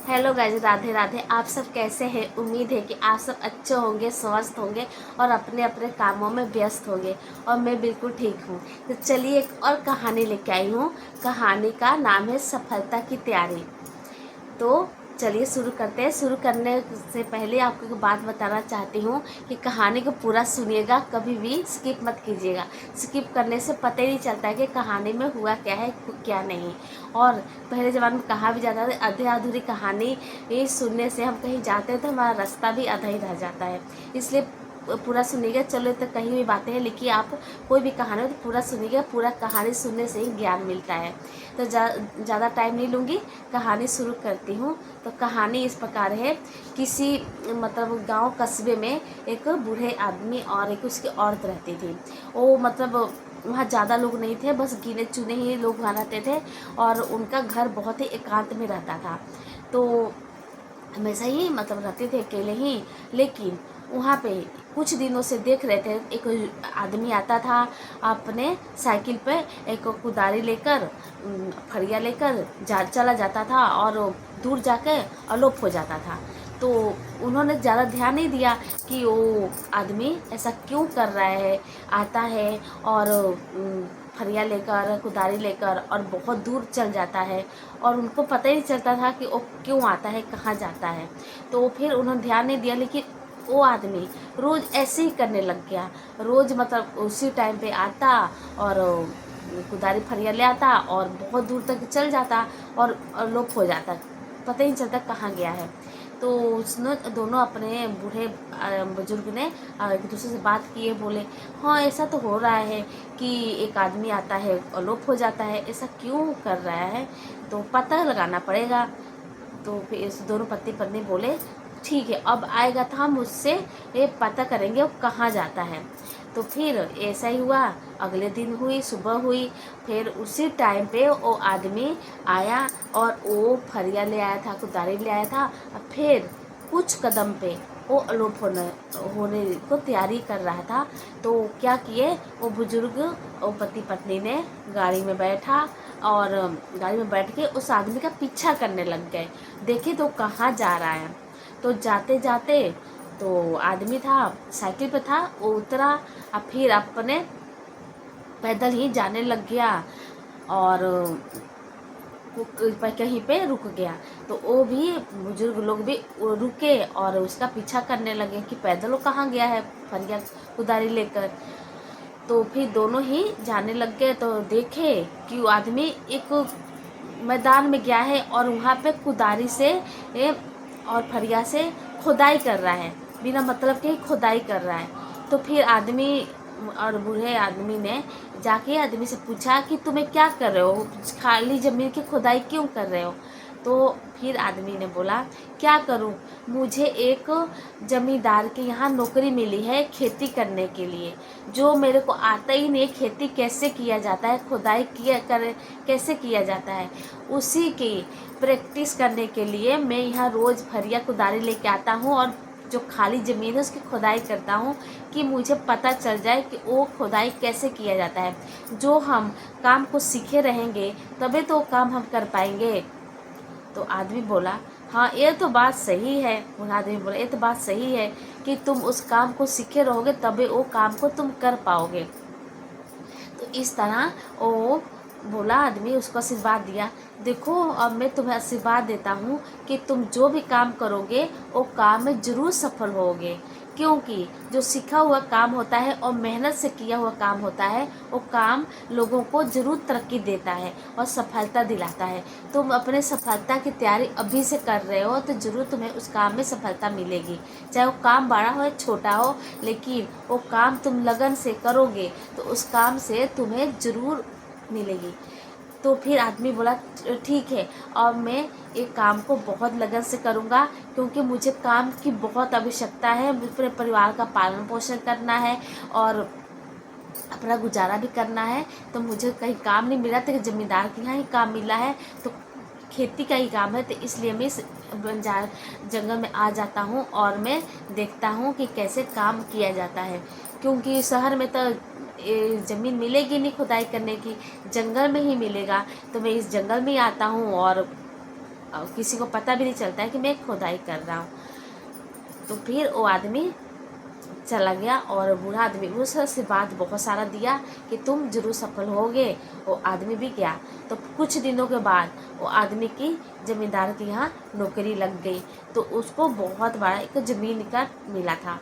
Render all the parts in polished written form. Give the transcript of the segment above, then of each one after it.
Hello guys, Radhe Radhe. आप सब कैसे हैं? उम्मीद है कि आप सब अच्छे होंगे, स्वस्थ होंगे और अपने अपने कामों में व्यस्त होंगे। और मैं बिल्कुल ठीक हूँ। तो चलिए एक और कहानी लेके आई हूँ। कहानी का नाम है सफलता की तैयारी। तो चलिए शुरू करते हैं। शुरू करने से पहले आपको एक बात बताना चाहती हूँ कि कहानी को पूरा सुनिएगा, कभी भी स्किप मत कीजिएगा। स्किप करने से पता ही नहीं चलता है कि कहानी में हुआ क्या है क्या नहीं। और पहले ज़माने में कहा भी जाता था, आधे अधूरी कहानी ये सुनने से हम कहीं जाते हैं तो हमारा रास्ता भी आधा ही रह जाता है। इसलिए पूरा सुनिएगा। चलो, तो कहीं भी बातें हैं लिखिए, आप कोई भी कहानी हो तो पूरा सुनिएगा। पूरा कहानी सुनने से ही ज्ञान मिलता है। तो ज़्यादा टाइम नहीं लूँगी, कहानी शुरू करती हूँ। तो कहानी इस प्रकार है। किसी मतलब गांव कस्बे में एक बूढ़े आदमी और एक उसकी औरत रहती थी। वो मतलब वहाँ ज़्यादा लोग नहीं थे, बस गिने चुने ही लोग वहाँ रहते थे। और उनका घर बहुत ही एकांत में रहता था। तो हमेशा ही मतलब रहते थे अकेले ही। लेकिन वहाँ पे कुछ दिनों से देख रहे थे, एक आदमी आता था अपने साइकिल पे, एक कुदारी लेकर, फरिया लेकर चला जाता था और दूर जाके अलोप हो जाता था। तो उन्होंने ज़्यादा ध्यान नहीं दिया कि वो आदमी ऐसा क्यों कर रहा है। आता है और फरिया लेकर, कुदारी लेकर और बहुत दूर चल जाता है। और उनको पता ही नहीं चलता था कि वो क्यों आता है, कहाँ जाता है। तो फिर उन्होंने ध्यान नहीं दिया। लेकिन वो आदमी रोज़ ऐसे ही करने लग गया। रोज़ मतलब उसी टाइम पे आता और कुदारी फरिया ले आता और बहुत दूर तक चल जाता और लोप हो जाता। पता ही नहीं चलता कहाँ गया है। तो उसने दोनों अपने बूढ़े बुजुर्ग ने एक दूसरे से बात किए। बोले, हाँ ऐसा तो हो रहा है कि एक आदमी आता है अलोप हो जाता है, ऐसा क्यों कर रहा है, तो पता लगाना पड़ेगा। तो फिर इस दोनों पति पत्नी बोले, ठीक है, अब आएगा तो हम उससे ये पता करेंगे वो कहाँ जाता है। तो फिर ऐसा ही हुआ। अगले दिन हुई, सुबह हुई। फिर उसी टाइम पे वो आदमी आया और वो फरिया ले आया था, कुदारी ले आया था। फिर कुछ कदम पे वो अलोप होने को तैयारी कर रहा था। तो क्या किए वो बुजुर्ग, वो पति पत्नी ने गाड़ी में बैठा और गाड़ी में बैठ के उस आदमी का पीछा करने लग गए। देखे तो कहाँ जा रहा है। तो जाते जाते तो आदमी था, साइकिल पे था, वो उतरा और फिर अपने पैदल ही जाने लग गया और कहीं पे रुक गया। तो वो भी बुजुर्ग लोग भी रुके और उसका पीछा करने लगे कि पैदल वो कहाँ गया है फरिया कुदारी लेकर। तो फिर दोनों ही जाने लग गए। तो देखे कि वो आदमी एक मैदान में गया है और वहाँ पे कुदारी से और फरिया से खुदाई कर रहा है, बिना मतलब के ही खुदाई कर रहा है। तो फिर आदमी और बूढ़े आदमी ने जाके आदमी से पूछा कि तुम्हें क्या कर रहे हो, खाली ज़मीन की खुदाई क्यों कर रहे हो। तो फिर आदमी ने बोला, क्या करूं, मुझे एक ज़मींदार के यहाँ नौकरी मिली है खेती करने के लिए, जो मेरे को आता ही नहीं, खेती कैसे किया जाता है, खुदाई कैसे किया जाता है, उसी की प्रैक्टिस करने के लिए मैं यहाँ रोज़ फरिया कुदारी लेके आता हूँ और जो खाली ज़मीन है उसकी खुदाई करता हूँ कि मुझे पता चल जाए कि वो खुदाई कैसे किया जाता है। जो हम काम को सीखे रहेंगे तभी तो वो काम हम कर पाएंगे। तो आदमी बोला, हाँ ये तो बात सही है। वो आदमी बोला, ये तो बात सही है कि तुम उस काम को सीखे रहोगे तभी वो काम को तुम कर पाओगे। तो इस तरह वो बोला, आदमी उसको आशीर्वाद दिया। देखो, अब मैं तुम्हें आशीर्वाद देता हूँ कि तुम जो भी काम करोगे वो काम में ज़रूर सफल होगे, क्योंकि जो सीखा हुआ काम होता है और मेहनत से किया हुआ काम होता है वो काम लोगों को ज़रूर तरक्की देता है और सफलता दिलाता है। तुम अपने सफलता की तैयारी अभी से कर रहे हो तो ज़रूर तुम्हें उस काम में सफलता मिलेगी, चाहे वो काम बड़ा हो या छोटा हो। लेकिन वो काम तुम लगन से करोगे तो उस काम से तुम्हें ज़रूर मिलेगी। तो फिर आदमी बोला, ठीक है, और मैं एक काम को बहुत लगन से करूँगा, क्योंकि मुझे काम की बहुत आवश्यकता है। मुझे अपने परिवार का पालन पोषण करना है और अपना गुजारा भी करना है। तो मुझे कहीं काम नहीं मिला तो ज़मींदार के यहाँ ही काम मिला है, तो खेती का ही काम है। तो इसलिए मैं इस जंगल में आ जाता हूँ और मैं देखता हूँ कि कैसे काम किया जाता है, क्योंकि शहर में तो ज़मीन मिलेगी नहीं खुदाई करने की, जंगल में ही मिलेगा। तो मैं इस जंगल में ही आता हूँ और किसी को पता भी नहीं चलता है कि मैं खुदाई कर रहा हूँ। तो फिर वो आदमी चला गया और बूढ़ा आदमी उससे बात बहुत सारा दिया कि तुम जरूर सफल होगे। वो आदमी भी गया। तो कुछ दिनों के बाद वो आदमी की जमींदार के यहाँ नौकरी लग गई। तो उसको बहुत बड़ा एक ज़मीन का मिला था,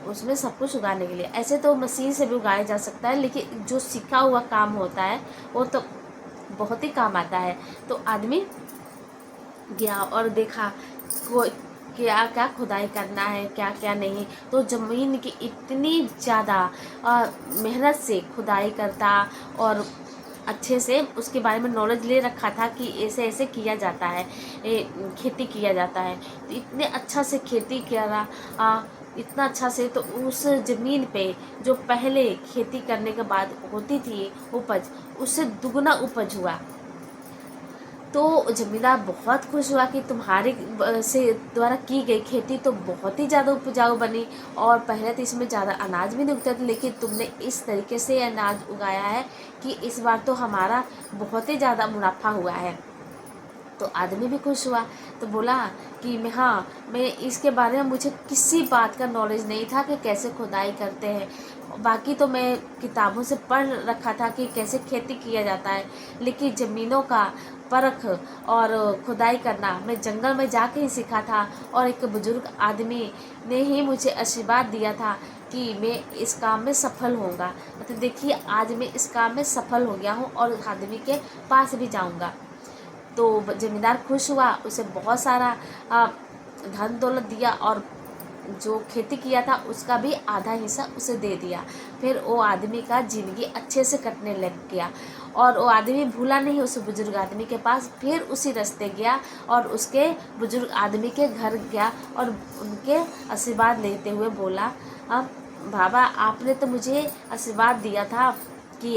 उसमें सब कुछ उगाने के लिए। ऐसे तो मशीन से भी उगाया जा सकता है, लेकिन जो सीखा हुआ काम होता है वो तो बहुत ही काम आता है। तो आदमी गया और देखा कोई क्या क्या खुदाई करना है, क्या क्या नहीं। तो ज़मीन की इतनी ज़्यादा मेहनत से खुदाई करता और अच्छे से उसके बारे में नॉलेज ले रखा था कि ऐसे ऐसे किया जाता है, खेती किया जाता है। तो इतने अच्छा से खेती करा, इतना अच्छा से। तो उस ज़मीन पे जो पहले खेती करने के बाद होती थी उपज, उससे दुगना उपज हुआ। तो जमींदार बहुत खुश हुआ कि तुम्हारे से द्वारा की गई खेती तो बहुत ही ज़्यादा उपजाऊ बनी, और पहले तो इसमें ज़्यादा अनाज भी नहीं उगता था, लेकिन तुमने इस तरीके से अनाज उगाया है कि इस बार तो हमारा बहुत ही ज़्यादा मुनाफा हुआ है। तो आदमी भी खुश हुआ। तो बोला कि मैं इसके बारे में मुझे किसी बात का नॉलेज नहीं था कि कैसे खुदाई करते हैं। बाकी तो मैं किताबों से पढ़ रखा था कि कैसे खेती किया जाता है, लेकिन ज़मीनों का परख और खुदाई करना मैं जंगल में जाके ही सीखा था। और एक बुजुर्ग आदमी ने ही मुझे आशीर्वाद दिया था कि मैं इस काम में सफल होऊंगा। तो देखिए आज मैं इस काम में सफल हो गया हूँ और उस आदमी के पास भी जाऊँगा। तो ज़मींदार खुश हुआ, उसे बहुत सारा धन दौलत दिया और जो खेती किया था उसका भी आधा हिस्सा उसे दे दिया। फिर वो आदमी का ज़िंदगी अच्छे से कटने लग गया। और वो आदमी भूला नहीं उस बुजुर्ग आदमी के पास, फिर उसी रास्ते गया और उसके बुजुर्ग आदमी के घर गया और उनके आशीर्वाद लेते हुए बोला, बाबा आपने तो मुझे आशीर्वाद दिया था कि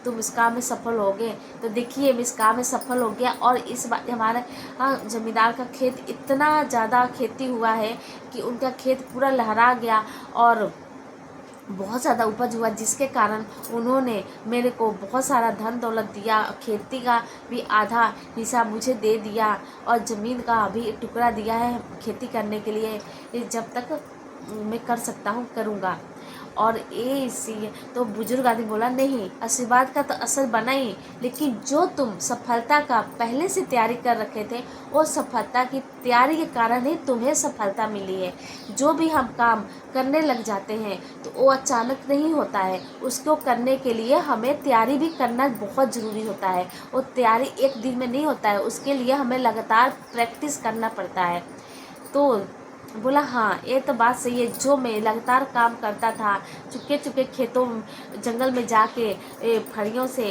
तुम इस काम में सफल होगे। तो देखिए मैं इस काम में सफल हो गया, और इस बार हमारे जमींदार का खेत इतना ज़्यादा खेती हुआ है कि उनका खेत पूरा लहरा गया और बहुत ज़्यादा उपज हुआ, जिसके कारण उन्होंने मेरे को बहुत सारा धन दौलत दिया। खेती का भी आधा हिस्सा मुझे दे दिया और ज़मीन का भी एक टुकड़ा दिया है खेती करने के लिए, जब तक मैं कर सकता हूँ करूँगा। और ये इसी तो बुजुर्ग आदमी बोला, नहीं आशीर्वाद का तो असर बना ही, लेकिन जो तुम सफलता का पहले से तैयारी कर रखे थे वो सफलता की तैयारी के कारण ही तुम्हें सफलता मिली है। जो भी हम काम करने लग जाते हैं तो वो अचानक नहीं होता है, उसको करने के लिए हमें तैयारी भी करना बहुत ज़रूरी होता है। वो तैयारी एक दिन में नहीं होता है, उसके लिए हमें लगातार प्रैक्टिस करना पड़ता है। तो बोला हाँ ये तो बात सही है, जो मैं लगातार काम करता था, चुके चुके खेतों जंगल में जाके फड़ियों से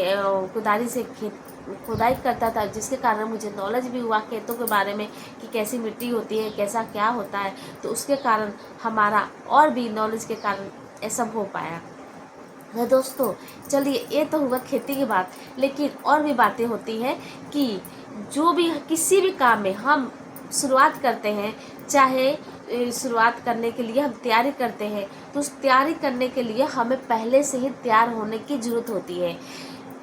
कुदारी से खेत खुदाई करता था, जिसके कारण मुझे नॉलेज भी हुआ खेतों के बारे में कि कैसी मिट्टी होती है, कैसा क्या होता है। तो उसके कारण हमारा और भी नॉलेज के कारण ये सब हो पाया। तो दोस्तों चलिए ये तो हुआ खेती की बात, लेकिन और भी बातें होती हैं कि जो भी किसी भी काम में हम शुरुआत करते हैं, चाहे शुरुआत करने के लिए हम तैयारी करते हैं, तो उस तैयारी करने के लिए हमें पहले से ही तैयार होने की ज़रूरत होती है।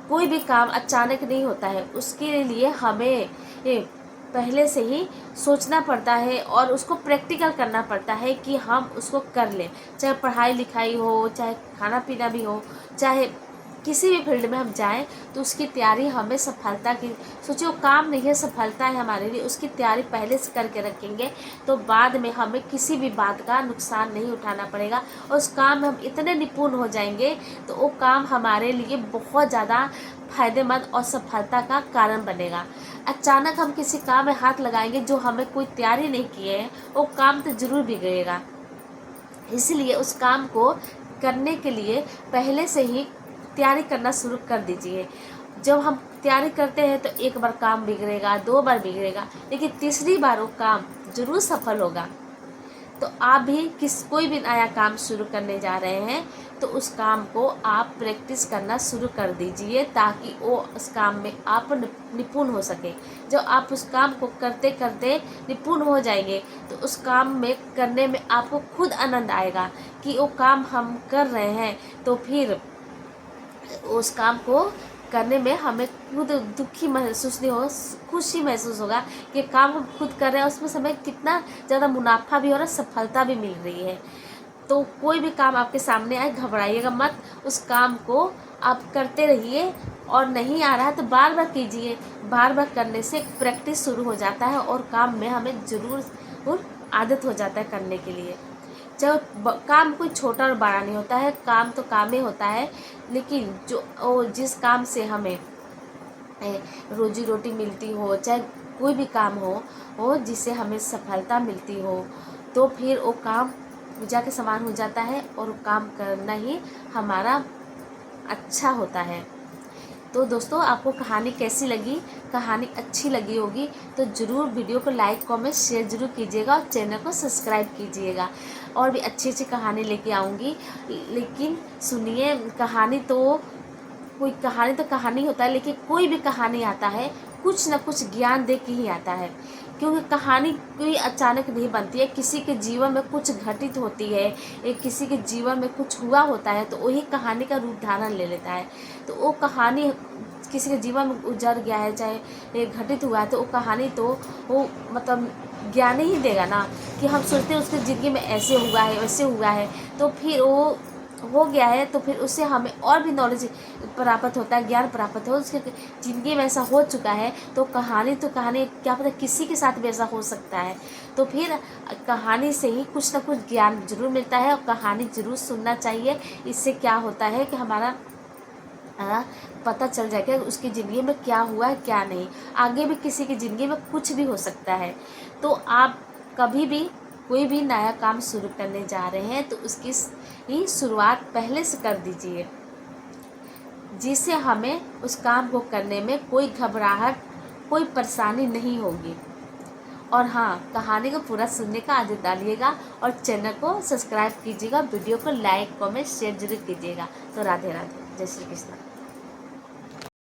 कोई भी काम अचानक नहीं होता है, उसके लिए हमें पहले से ही सोचना पड़ता है और उसको प्रैक्टिकल करना पड़ता है कि हम उसको कर लें। चाहे पढ़ाई लिखाई हो, चाहे खाना पीना भी हो, चाहे किसी भी फील्ड में हम जाएं, तो उसकी तैयारी हमें सफलता की, सोचिए वो काम नहीं है सफलता है हमारे लिए, उसकी तैयारी पहले से करके रखेंगे तो बाद में हमें किसी भी बात का नुकसान नहीं उठाना पड़ेगा। और उस काम में हम इतने निपुण हो जाएंगे तो वो काम हमारे लिए बहुत ज़्यादा फायदेमंद और सफलता का कारण बनेगा। अचानक हम किसी काम में हाथ लगाएंगे जो हमें कोई तैयारी नहीं किए है, वो काम तो ज़रूर बिगड़ेगा। इसलिए उस काम को करने के लिए पहले से ही तैयारी करना शुरू कर दीजिए। जब हम तैयारी करते हैं तो एक बार काम बिगड़ेगा, 2 बार बिगड़ेगा, लेकिन तीसरी बार वो काम ज़रूर सफल होगा। तो आप भी कोई भी नया काम शुरू करने जा रहे हैं तो उस काम को आप प्रैक्टिस करना शुरू कर दीजिए, ताकि वो उस काम में आप निपुण हो सके। जब आप उस काम को करते करते निपुण हो जाएंगे तो उस काम में करने में आपको खुद आनंद आएगा कि वो काम हम कर रहे हैं। तो फिर उस काम को करने में हमें खुद दुखी महसूस नहीं हो, खुशी महसूस होगा कि काम हम खुद कर रहे हैं, उसमें से हमें कितना ज़्यादा मुनाफा भी हो रहा है, सफलता भी मिल रही है। तो कोई भी काम आपके सामने आए घबराइएगा मत, उस काम को आप करते रहिए, और नहीं आ रहा है तो बार बार कीजिए। बार बार करने से एक प्रैक्टिस शुरू हो जाता है और काम में हमें ज़रूर आदत हो जाता है करने के लिए। चाहे काम कोई छोटा और बड़ा नहीं होता है, काम तो काम ही होता है, लेकिन जिस काम से हमें रोजी रोटी मिलती हो, चाहे कोई भी काम हो जिससे हमें सफलता मिलती हो, तो फिर वो काम पूजा के समान हो जाता है और वो काम करना ही हमारा अच्छा होता है। तो दोस्तों, आपको कहानी कैसी लगी? कहानी अच्छी लगी होगी तो ज़रूर वीडियो को लाइक कमेंट शेयर ज़रूर कीजिएगा और चैनल को सब्सक्राइब कीजिएगा। और भी अच्छी अच्छी कहानी लेके आऊँगी। लेकिन सुनिए, कहानी तो कहानी होता है, लेकिन कोई भी कहानी आता है कुछ न कुछ ज्ञान दे के ही आता है। क्योंकि कहानी कोई अचानक नहीं बनती है, किसी के जीवन में कुछ घटित होती है, किसी के जीवन में कुछ हुआ होता है तो वही कहानी का रूप धारण ले लेता है। तो वो कहानी किसी के जीवन में उजड़ गया है, चाहे घटित हुआ है, तो वो कहानी तो वो मतलब ज्ञान ही देगा ना। कि हम सोचते हैं उसकी ज़िंदगी में ऐसे हुआ है वैसे हुआ है, तो फिर वो हो गया है तो फिर उससे हमें और भी नॉलेज प्राप्त होता है, ज्ञान प्राप्त हो। उसके ज़िंदगी में ऐसा हो चुका है तो कहानी क्या पता किसी के साथ भी ऐसा हो सकता है। तो फिर कहानी से ही कुछ ना कुछ ज्ञान जरूर मिलता है और कहानी जरूर सुनना चाहिए। इससे क्या होता है कि हमारा पता चल जाएगा उसकी ज़िंदगी में क्या हुआ है क्या नहीं। आगे भी किसी की ज़िंदगी में कुछ भी हो सकता है। तो आप कभी भी कोई भी नया काम शुरू करने जा रहे हैं तो उसकी ही शुरुआत पहले से कर दीजिए, जिससे हमें उस काम को करने में कोई घबराहट, कोई परेशानी नहीं होगी। और हाँ, कहानी को पूरा सुनने का आदत डालिएगा और चैनल को सब्सक्राइब कीजिएगा, वीडियो को लाइक कमेंट शेयर जरूर कीजिएगा। तो राधे राधे, जय श्री कृष्ण।